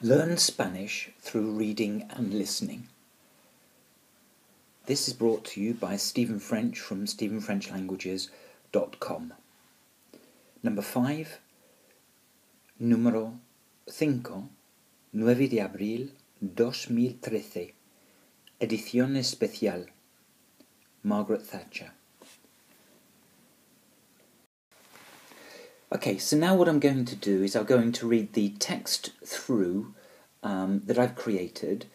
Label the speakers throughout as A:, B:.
A: Learn Spanish through reading and listening. This is brought to you by Stephen French from stephenfrenchlanguages.com. Number 5, número 5, 9 de abril 2013, edición especial, Margaret Thatcher. Okay, so now what I'm going to do is I'm going to read the text through that I've created,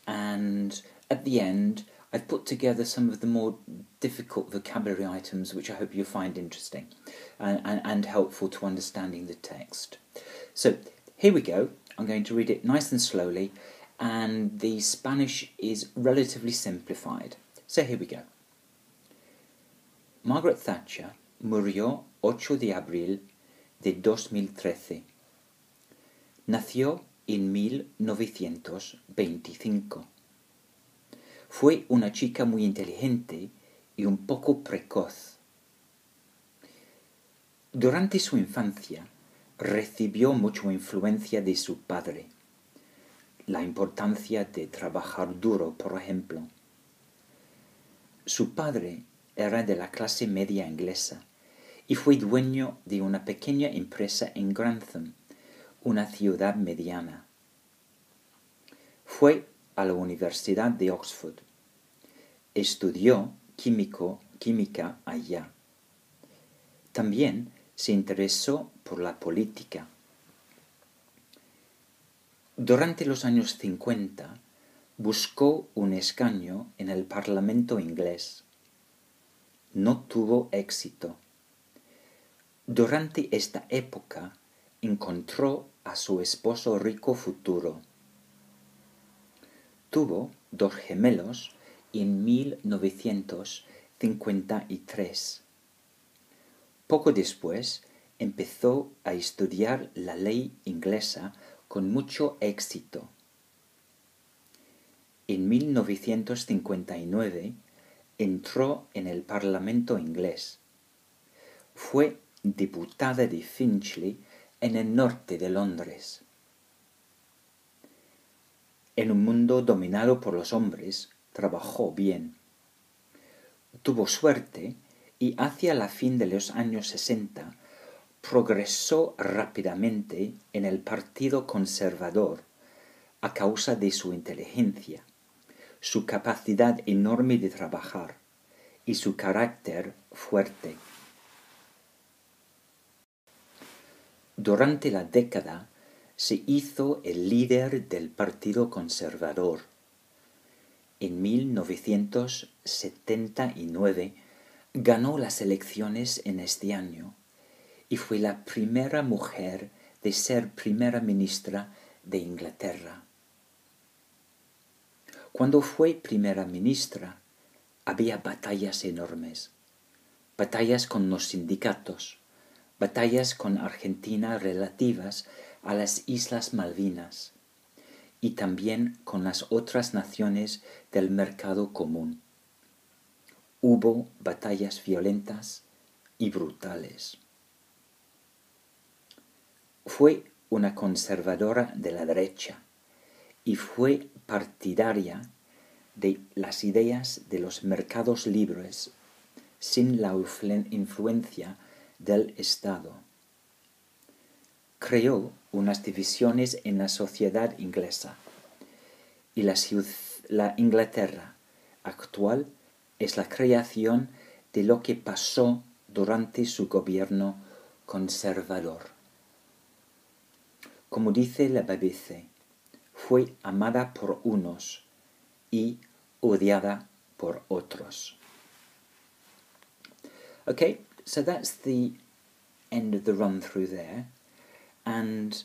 A: and at the end I've put together some of the more difficult vocabulary items which I hope you'll find interesting and helpful to understanding the text. So here we go. I'm going to read it nice and slowly, and the Spanish is relatively simplified. So here we go. Margaret Thatcher murió 8 de abril de 2013. Nació en 1925. Fue una chica muy inteligente y un poco precoz. Durante su infancia recibió mucha influencia de su padre. La importancia de trabajar duro, por ejemplo. Su padre era de la clase media inglesa y fue dueño de una pequeña empresa en Grantham, una ciudad mediana. Fue a la Universidad de Oxford. Estudió química allá. También se interesó por la política. Durante los años 50 buscó un escaño en el Parlamento inglés. No tuvo éxito. Durante esta época encontró a su esposo rico futuro. Tuvo 2 gemelos en 1953. Poco después empezó a estudiar la ley inglesa con mucho éxito. En 1959 entró en el Parlamento inglés. Fue diputada de Finchley en el norte de Londres. En un mundo dominado por los hombres, trabajó bien. Tuvo suerte y hacia la fin de los años 60 progresó rápidamente en el Partido Conservador a causa de su inteligencia, su capacidad enorme de trabajar y su carácter fuerte. Durante la década se hizo el líder del Partido Conservador. En 1979 ganó las elecciones en este año y fue la primera mujer de ser primera ministra de Inglaterra. Cuando fue primera ministra había batallas enormes, batallas con los sindicatos, batallas con Argentina relativas a las Islas Malvinas y también con las otras naciones del mercado común. Hubo batallas violentas y brutales. Fue una conservadora de la derecha y fue partidaria de las ideas de los mercados libres sin la influencia del Estado. Creó unas divisiones en la sociedad inglesa y la Inglaterra actual es la creación de lo que pasó durante su gobierno conservador. Como dice la BBC, fue amada por unos y odiada por otros. Okay, so that's the end of the run through there, and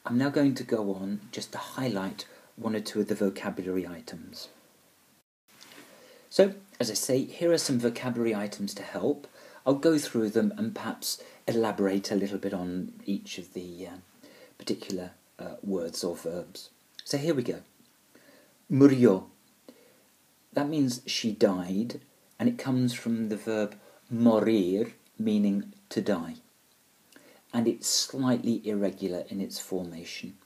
A: I'm now going to go on just to highlight one or two of the vocabulary items. So, as I say, here are some vocabulary items to help. I'll go through them and perhaps elaborate a little bit on each of the particular words or verbs. So here we go. Murió. That means she died, and it comes from the verb morir, meaning to die. And it's slightly irregular in its formation.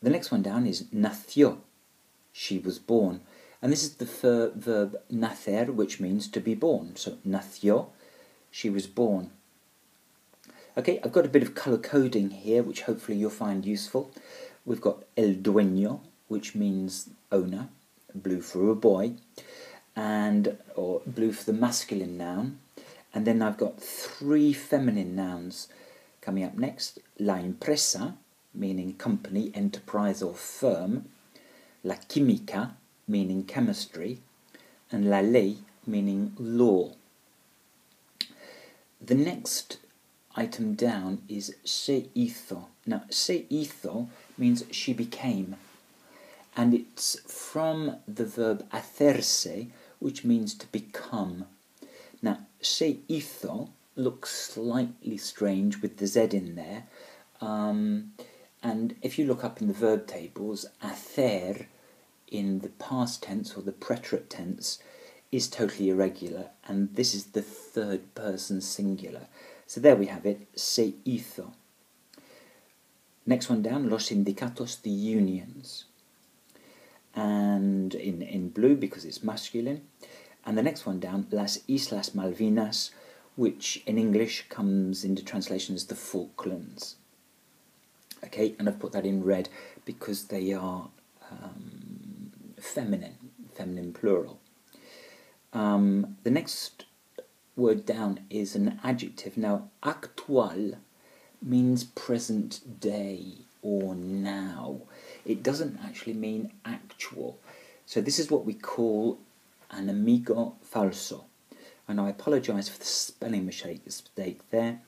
A: The next one down is nació. She was born. And this is the verb nacer, which means to be born. So nació, she was born. Okay, I've got a bit of colour coding here, which hopefully you'll find useful. We've got el dueño, which means owner, blue for a boy, or blue for the masculine noun. And then I've got 3 feminine nouns coming up next. La empresa, meaning company, enterprise or firm. La química, meaning chemistry. And la ley, meaning law. The next item down is se hizo. Now, se hizo means she became. And it's from the verb hacerse, which means to become. Now, se hizo looks slightly strange with the Z in there. And if you look up in the verb tables, hacer in the past tense or the preterite tense is totally irregular. And this is the third person singular. So there we have it, se hizo. Next one down, los sindicatos, the unions. And in blue because it's masculine. And the next one down, las Islas Malvinas, which in English comes into translation as the Falklands. Okay, and I've put that in red because they are feminine plural. The next word down is an adjective. Now, actual means present day or now. It doesn't actually mean actual. So this is what we call an amigo falso. And I apologise for the spelling mistake there.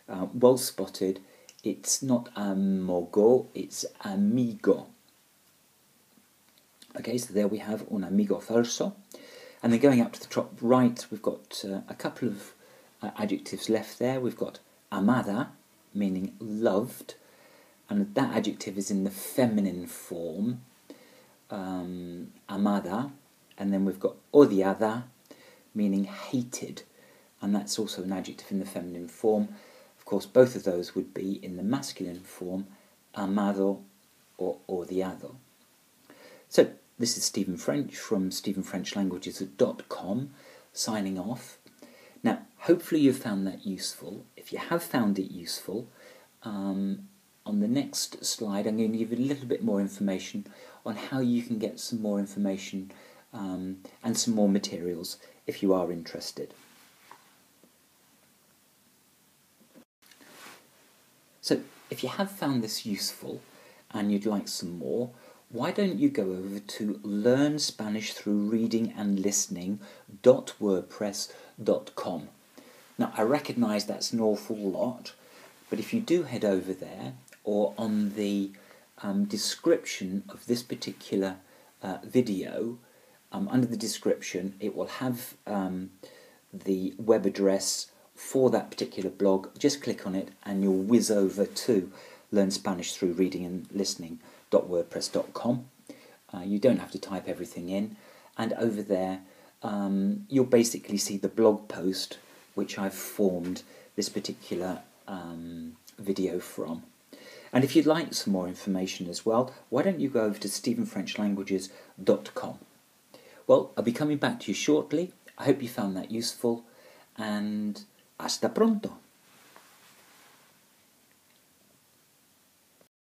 A: Well spotted. It's not amigo, it's amigo. Okay, so there we have un amigo falso. And then going up to the top right, we've got a couple of adjectives left there. We've got amada, meaning loved, and that adjective is in the feminine form, amada, and then we've got odiada, meaning hated, and that's also an adjective in the feminine form. Of course, both of those would be in the masculine form, amado or odiado. So, this is Stephen French from StephenFrenchLanguages.com signing off. Now, hopefully you've found that useful. If you have found it useful, on the next slide I'm going to give you a little bit more information on how you can get some more information and some more materials if you are interested. So, if you have found this useful and you'd like some more, why don't you go over to learnspanishthroughreadingandlistening.wordpress.com. Now, I recognise that's an awful lot, but if you do head over there, or on the description of this particular video, under the description, it will have the web address for that particular blog. Just click on it and you'll whiz over to learnspanishthroughreadingandlistening.wordpress.com. You don't have to type everything in, and over there you'll basically see the blog post which I've formed this particular video from. And if you'd like some more information as well, why don't you go over to StephenFrenchLanguages.com. Well, I'll be coming back to you shortly. I hope you found that useful, and hasta pronto.